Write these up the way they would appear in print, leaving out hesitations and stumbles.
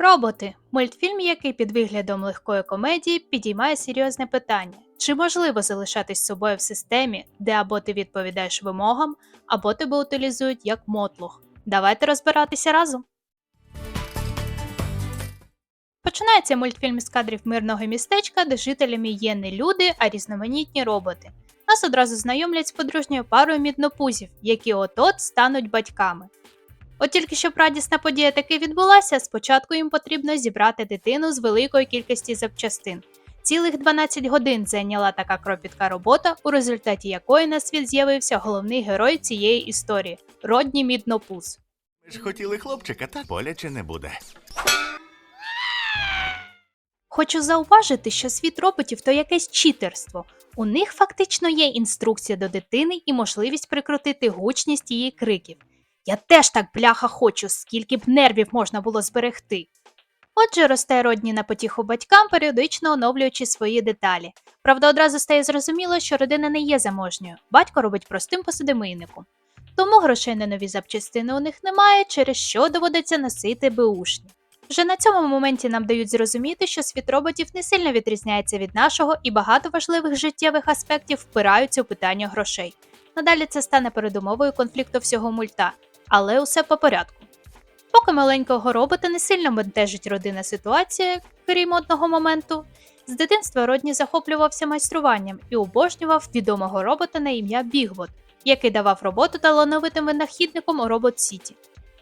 Роботи мультфільм, який під виглядом легкої комедії підіймає серйозне питання: чи можливо залишатись собою в системі, де або ти відповідаєш вимогам, або тебе утилізують як мотлох. Давайте розбиратися разом. Починається мультфільм з кадрів мирного містечка, де жителями є не люди, а різноманітні роботи. Нас одразу знайомлять з подружньою парою міднопузів, які от-от стануть батьками. От тільки щоб радісна подія таки відбулася, спочатку їм потрібно зібрати дитину з великої кількості запчастин. Цілих 12 годин зайняла така кропітка робота, у результаті якої на світ з'явився головний герой цієї історії – Родні Міднопуз. Ми ж хотіли хлопчика, та боляче не буде. Хочу зауважити, що світ роботів – то якесь читерство. У них фактично є інструкція до дитини і можливість прикрутити гучність її криків. Я теж так, бляха, хочу, скільки б нервів можна було зберегти. Отже, росте Родні на потіху батькам, періодично оновлюючи свої деталі. Правда, одразу стає зрозуміло, що родина не є заможньою. Батько робить простим посудомийником. Тому грошей на нові запчастини у них немає, через що доводиться носити беушні. Вже на цьому моменті нам дають зрозуміти, що світ роботів не сильно відрізняється від нашого і багато важливих життєвих аспектів впираються у питання грошей. Надалі це стане передумовою конфлікту всього мульта. Але усе по порядку. Поки маленького робота не сильно бентежить родинна ситуація, крім одного моменту, з дитинства Родні захоплювався майструванням і обожнював відомого робота на ім'я Бігбот, який давав роботу талановитим винахідником у Робот-Сіті.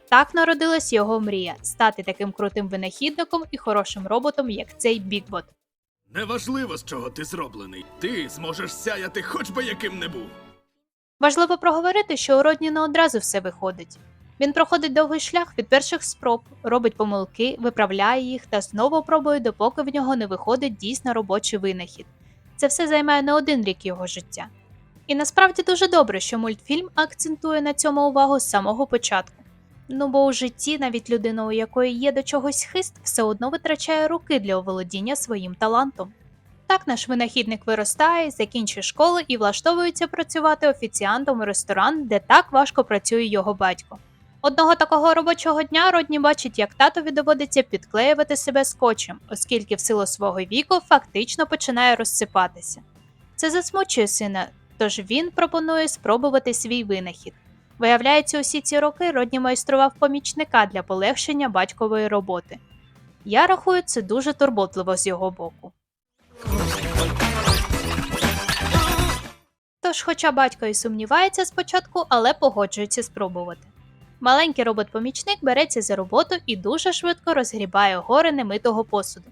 Так народилась його мрія – стати таким крутим винахідником і хорошим роботом, як цей Бігбот. Неважливо, з чого ти зроблений. Ти зможеш сяяти хоч би яким не був. Важливо проговорити, що у Родні не одразу все виходить. Він проходить довгий шлях від перших спроб, робить помилки, виправляє їх та знову пробує, допоки в нього не виходить дійсно робочий винахід. Це все займає не один рік його життя. І насправді дуже добре, що мультфільм акцентує на цьому увагу з самого початку. Ну бо у житті навіть людина, у якої є до чогось хист, все одно витрачає руки для оволодіння своїм талантом. Так наш винахідник виростає, закінчує школу і влаштовується працювати офіціантом у ресторан, де так важко працює його батько. Одного такого робочого дня Родні бачить, як татові доводиться підклеювати себе скотчем, оскільки в силу свого віку фактично починає розсипатися. Це засмучує сина, тож він пропонує спробувати свій винахід. Виявляється, усі ці роки Родні майстрував помічника для полегшення батькової роботи. Я рахую, це дуже турботливо з його боку. Тож, хоча батько і сумнівається спочатку, але погоджується спробувати. Маленький робот-помічник береться за роботу і дуже швидко розгрібає гори немитого посуду.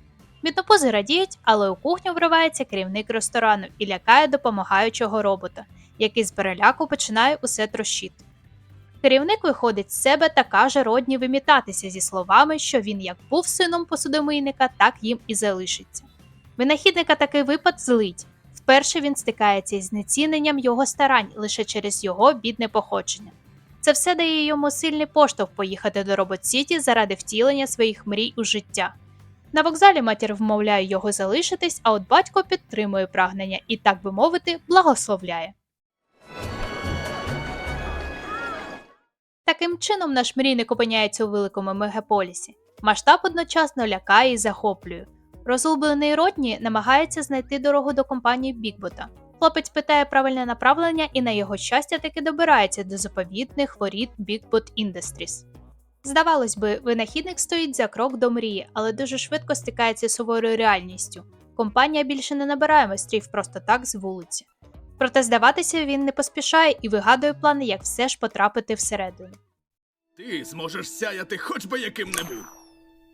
Міднопузи радіють, але у кухню вривається керівник ресторану і лякає допомагаючого робота, який з переляку починає усе трощити. Керівник виходить з себе та каже Родні вимітатися зі словами, що він як був сином посудомийника, так їм і залишиться. Винахідника такий випад злить. Вперше він стикається із знеціненням його старань лише через його бідне походження. Це все дає йому сильний поштовх поїхати до Робот-Сіті заради втілення своїх мрій у життя. На вокзалі матір вмовляє його залишитись, а от батько підтримує прагнення і, так би мовити, благословляє. Таким чином наш мрійник опиняється у великому мегаполісі. Масштаб одночасно лякає і захоплює. Розгублений Родні намагається знайти дорогу до компанії Бігбота. Хлопець питає правильне направлення і на його щастя таки добирається до заповітних воріт Біgbot Industries. Здавалось би, винахідник стоїть за крок до мрії, але дуже швидко стикається з суворою реальністю. Компанія більше не набирає майстрів просто так з вулиці. Проте здаватися він не поспішає і вигадує плани, як все ж потрапити всередину. Ти зможеш сяяти хоч би яким не був.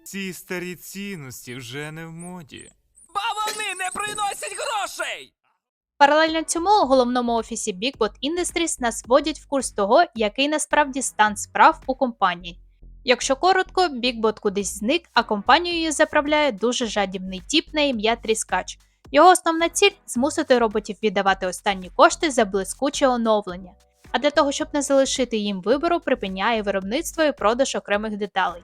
Ці старі цінності вже не в моді. Бо вони не приносять грошей! Паралельно цьому у головному офісі Біgbot Industries нас вводять в курс того, який насправді стан справ у компанії. Якщо коротко, Біgbot кудись зник, а компанією заправляє дуже жадібний тіп на ім'я Тріскач. Його основна ціль – змусити роботів віддавати останні кошти за блискуче оновлення. А для того, щоб не залишити їм вибору, припиняє виробництво і продаж окремих деталей.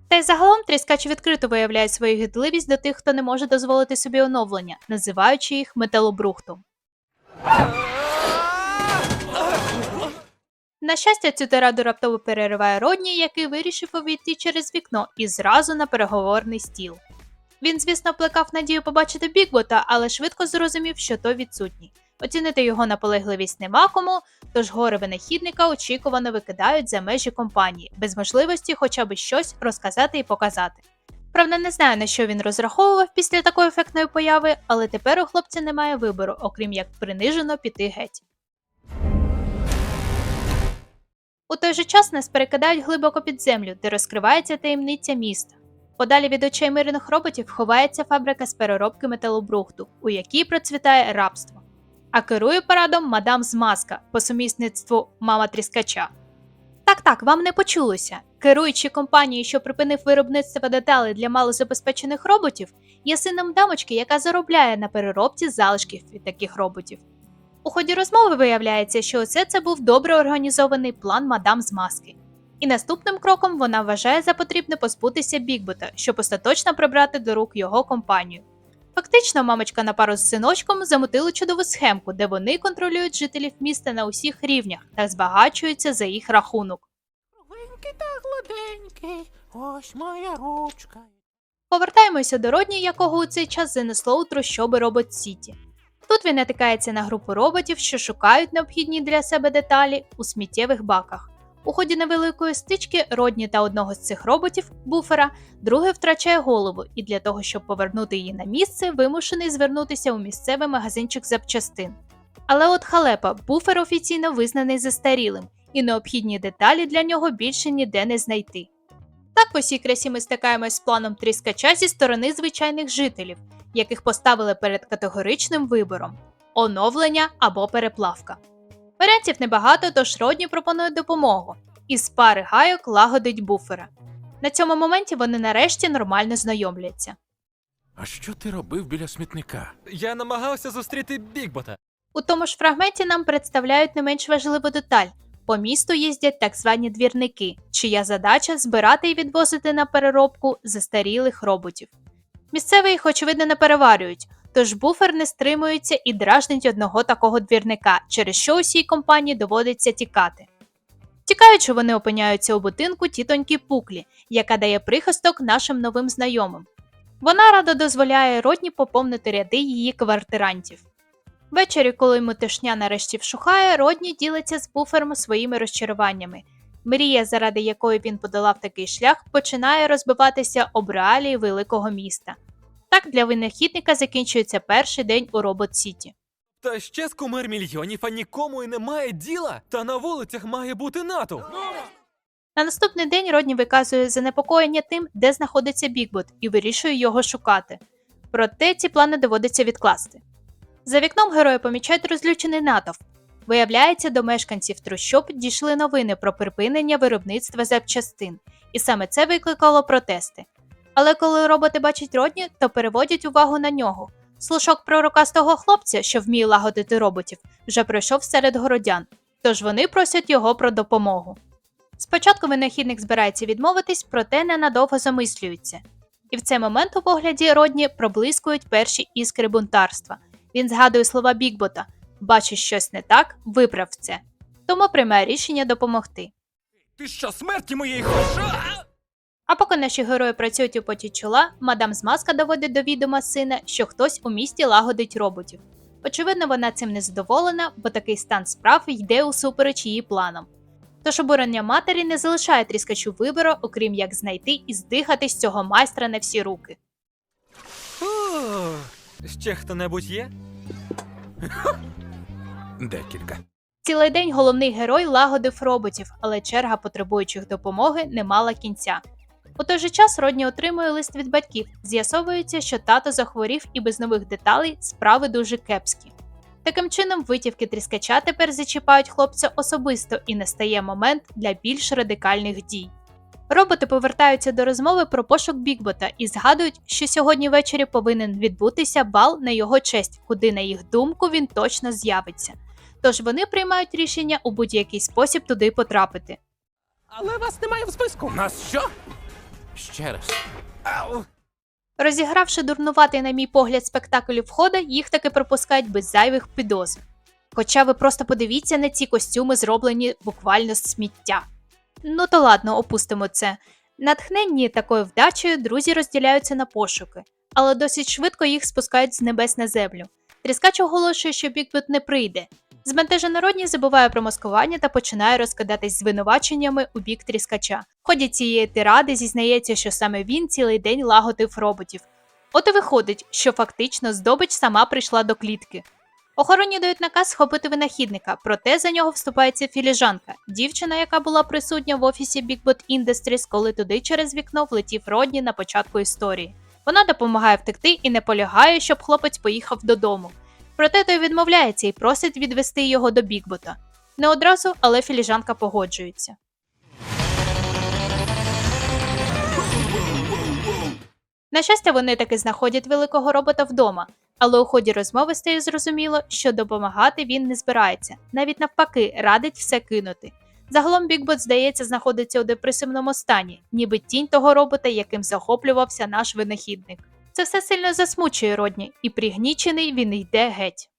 Та й загалом Тріскач відкрито виявляє свою гидливість до тих, хто не може дозволити собі оновлення, називаючи їх металобрухтом. На щастя, цю тираду раптово перериває Родні, який вирішив увійти через вікно і зразу на переговорний стіл. Він, звісно, плекав надію побачити Бігбота, але швидко зрозумів, що той відсутній. Оцінити його наполегливість нема кому, тож гори винахідника очікувано викидають за межі компанії, без можливості хоча б щось розказати і показати. Правда, не знаю, на що він розраховував після такої ефектної появи, але тепер у хлопця немає вибору, окрім як принижено піти геть. У той же час нас перекидають глибоко під землю, де розкривається таємниця міста. Подалі від очей мирних роботів ховається фабрика з переробки металобрухту, у якій процвітає рабство. А керує парадом мадам Змазка, по сумісництву мама Тріскача. Так, вам не почулося. Керуючий компанією, що припинив виробництво деталей для малозабезпечених роботів, є сином дамочки, яка заробляє на переробці залишків від таких роботів. У ході розмови виявляється, що усе це був добре організований план мадам Змазки. І наступним кроком вона вважає за потрібне позбутися Бігбота, щоб остаточно прибрати до рук його компанію. Фактично, мамочка на пару з синочком замутили чудову схемку, де вони контролюють жителів міста на усіх рівнях та збагачуються за їх рахунок. Кругленький та гладенький, ось моя ручка. Повертаємося до Родні, якого у цей час занесло у трущоби Робот Сіті. Тут він натикається на групу роботів, що шукають необхідні для себе деталі у сміттєвих баках. У ході невеликої стички Родні та одного з цих роботів, Буфера, другий втрачає голову і для того, щоб повернути її на місце, вимушений звернутися у місцевий магазинчик запчастин. Але от халепа, Буфер офіційно визнаний застарілим, і необхідні деталі для нього більше ніде не знайти. Так в усій красі ми стикаємось з планом Тріскача зі сторони звичайних жителів, яких поставили перед категоричним вибором – оновлення або переплавка. Варіантів небагато, тож Родні пропонує допомогу. Із пари гайок лагодить Буфера. На цьому моменті вони нарешті нормально знайомляться. А що ти робив біля смітника? Я намагався зустріти Бігбота. У тому ж фрагменті нам представляють не менш важливу деталь. По місту їздять так звані двірники, чия задача – збирати і відвозити на переробку застарілих роботів. Місцеві їх, очевидно, не переварюють, тож Буфер не стримується і дражнить одного такого двірника, через що усій компанії доводиться тікати. Тікаючи, вони опиняються у будинку тітоньки Пуклі, яка дає прихисток нашим новим знайомим. Вона радо дозволяє Родні поповнити ряди її квартирантів. Ввечері, коли метушня нарешті вщухає, Родні ділиться з Буфером своїми розчаруваннями. Мрія, заради якої він подолав такий шлях, починає розбиватися об реалії великого міста. Так для винахідника закінчується перший день у Робот Сіті. Та ще з кумир мільйонів, а нікому і немає діла. Та на вулицях має бути натовп. На наступний день Родні виказує занепокоєння тим, де знаходиться Бігбот, і вирішує його шукати. Проте ці плани доводиться відкласти. За вікном герої помічають розлючений натовп. Виявляється, до мешканців трущоб дійшли новини про припинення виробництва запчастин, і саме це викликало протести. Але коли роботи бачать Родні, то переводять увагу на нього. Слушок про рукастого хлопця, що вміє лагодити роботів, вже пройшов серед городян, тож вони просять його про допомогу. Спочатку винахідник збирається відмовитись, проте ненадовго замислюється. І в цей момент у погляді Родні проблискують перші іскри бунтарства. Він згадує слова Бігбота «Бачиш щось не так, виправ це». Тому приймає рішення допомогти. Ти що, смерті моєї хочеш? А поки наші герої працюють у поті чола, мадам Змазка доводить до відома сина, що хтось у місті лагодить роботів. Очевидно, вона цим не задоволена, бо такий стан справ йде усупереч її планам. Тож обурення матері не залишає Тріскачу вибору, окрім як знайти і здихати з цього майстра на всі руки. Ще хто-небудь є? Декілька. Цілий день головний герой лагодив роботів, але черга потребуючих допомоги не мала кінця. У той же час Родні отримує лист від батьків. З'ясовується, що тато захворів і без нових деталей справи дуже кепські. Таким чином, витівки Тріскача тепер зачіпають хлопця особисто і настає момент для більш радикальних дій. Роботи повертаються до розмови про пошук Бігбота і згадують, що сьогодні ввечері повинен відбутися бал на його честь, куди, на їх думку, він точно з'явиться. Тож вони приймають рішення у будь-який спосіб туди потрапити. Але вас немає в списку. Нас що? Ще раз. Ау! Розігравши дурнуватий, на мій погляд, спектакль у входа, їх таки пропускають без зайвих підозр. Хоча ви просто подивіться на ці костюми, зроблені буквально з сміття. Ну то ладно, опустимо це. Натхненні такою вдачею друзі розділяються на пошуки, але досить швидко їх спускають з небес на землю. Тріскач оголошує, що Бігбот не прийде. Збентежена Родні забуває про маскування та починає розкидатись звинуваченнями у бік Тріскача. В ході цієї тиради зізнається, що саме він цілий день лагодив роботів. От і виходить, що фактично здобич сама прийшла до клітки. Охоронні дають наказ схопити винахідника, проте за нього вступається філіжанка, дівчина, яка була присутня в офісі Bigbot Industries, коли туди через вікно влетів Родні на початку історії. Вона допомагає втекти і наполягає, щоб хлопець поїхав додому. Проте той відмовляється і просить відвести його до Бігбота. Не одразу, але філіжанка погоджується. На щастя, вони таки знаходять великого робота вдома, але у ході розмови стає зрозуміло, що допомагати він не збирається, навіть навпаки, радить все кинути. Загалом Бігбот, здається, знаходиться у депресивному стані, ніби тінь того робота, яким захоплювався наш винахідник. Це все сильно засмучує Родні, і пригнічений він йде геть.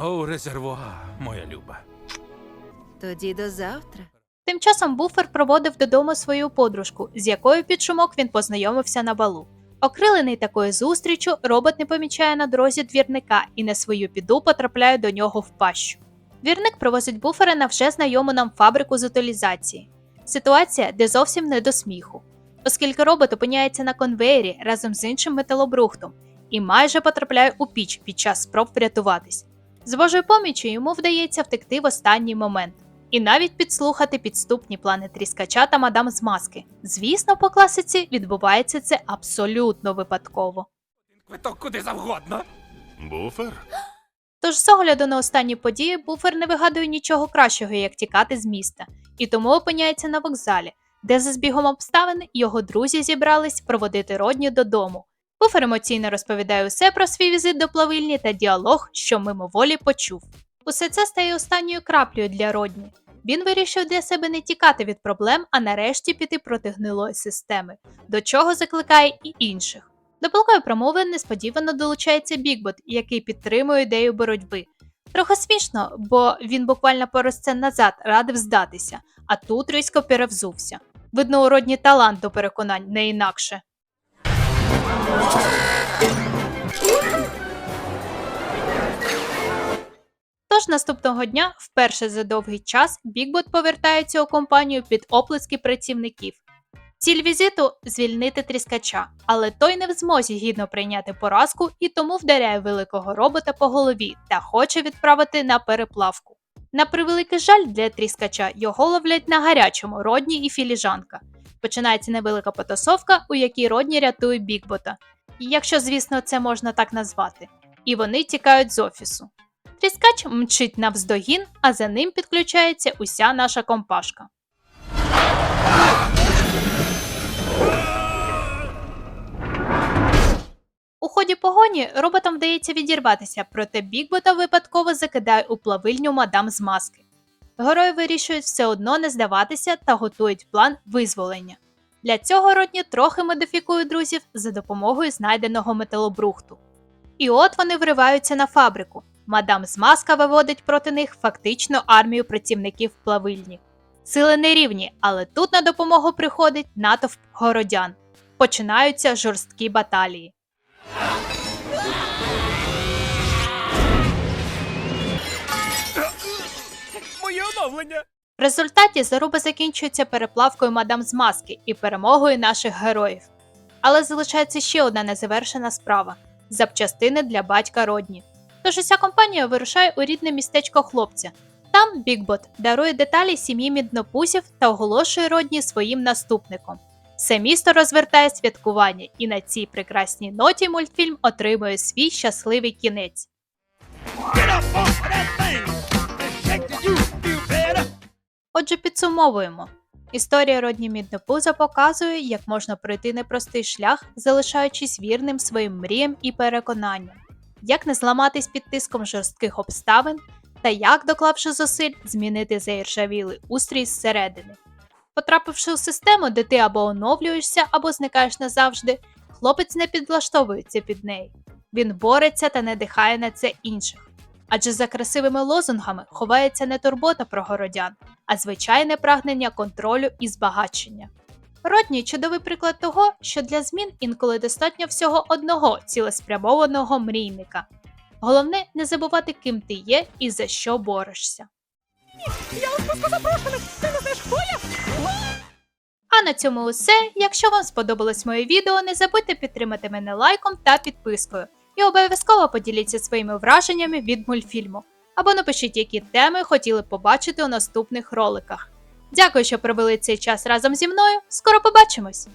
О, резервуар, моя люба. Тоді до завтра. Тим часом Буфер проводив додому свою подружку, з якою під шумок він познайомився на балу. Окрилений такою зустрічю, робот не помічає на дорозі двірника і на свою біду потрапляє до нього в пащу. Двірник привозить Буфера на вже знайому нам фабрику з утилізації. Ситуація, де зовсім не до сміху. Оскільки робот опиняється на конвеєрі разом з іншим металобрухтом і майже потрапляє у піч під час спроб врятуватись. З Божою поміччю йому вдається втекти в останній момент. І навіть підслухати підступні плани Тріскача та мадам з маски. Звісно, по класиці відбувається це абсолютно випадково. Квиток куди завгодно. Буфер? Тож з огляду на останні події Буфер не вигадує нічого кращого, як тікати з міста, і тому опиняється на вокзалі, де за збігом обставин його друзі зібрались проводити Родні додому. Буфер емоційно розповідає усе про свій візит до плавильні та діалог, що мимоволі почув. Усе це стає останньою краплею для Родні. Він вирішив для себе не тікати від проблем, а нарешті піти проти гнилої системи, до чого закликає і інших. До палкої промови несподівано долучається Бігбот, який підтримує ідею боротьби. Трохи смішно, бо він буквально пару сцен назад радив здатися, а тут різко перевзувся. Видно, у Родні талант до переконань, не інакше. Тож наступного дня, вперше за довгий час, Бігбот повертається у компанію під оплески працівників. Ціль візиту – звільнити Тріскача, але той не в змозі гідно прийняти поразку і тому вдаряє великого робота по голові та хоче відправити на переплавку. На превеликий жаль для Тріскача його ловлять на гарячому Родні і філіжанка. Починається невелика потасовка, у якій Родні рятує Бігбота. Якщо, звісно, це можна так назвати. І вони тікають з офісу. Тріскач мчить навздогін, а за ним підключається уся наша компашка. У ході погоні роботам вдається відірватися, проте Бігбота випадково закидає у плавильню мадам з маски. Герої вирішують все одно не здаватися та готують план визволення. Для цього Родні трохи модифікує друзів за допомогою знайденого металобрухту. І от вони вриваються на фабрику. Мадам з маска виводить проти них фактично армію працівників плавильні. Сили нерівні, але тут на допомогу приходить натовп городян. Починаються жорсткі баталії. Моє оновлення! В результаті заруба закінчується переплавкою мадам з маски і перемогою наших героїв. Але залишається ще одна незавершена справа – запчастини для батька Родні. Тож уся компанія вирушає у рідне містечко хлопця. Там Бігбот дарує деталі сім'ї Міднопузів та оголошує Родні своїм наступником. Все місто розвертає святкування, і на цій прекрасній ноті мультфільм отримує свій щасливий кінець. Отже, підсумовуємо. Історія Родні Міднопуза показує, як можна пройти непростий шлях, залишаючись вірним своїм мріям і переконанням. Як не зламатись під тиском жорстких обставин, та як, доклавши зусиль, змінити заіржавілий устрій зсередини. Потрапивши у систему, де ти або оновлюєшся, або зникаєш назавжди, хлопець не підлаштовується під неї. Він бореться та надихає на це інших. Адже за красивими лозунгами ховається не турбота про городян, а звичайне прагнення контролю і збагачення. Родній – чудовий приклад того, що для змін інколи достатньо всього одного цілеспрямованого мрійника. Головне – не забувати, ким ти є і за що борешся. А на цьому усе. Якщо вам сподобалось моє відео, не забудьте підтримати мене лайком та підпискою. І обов'язково поділіться своїми враженнями від мультфільму. Або напишіть, які теми хотіли б побачити у наступних роликах. Дякую, що провели цей час разом зі мною. Скоро побачимось!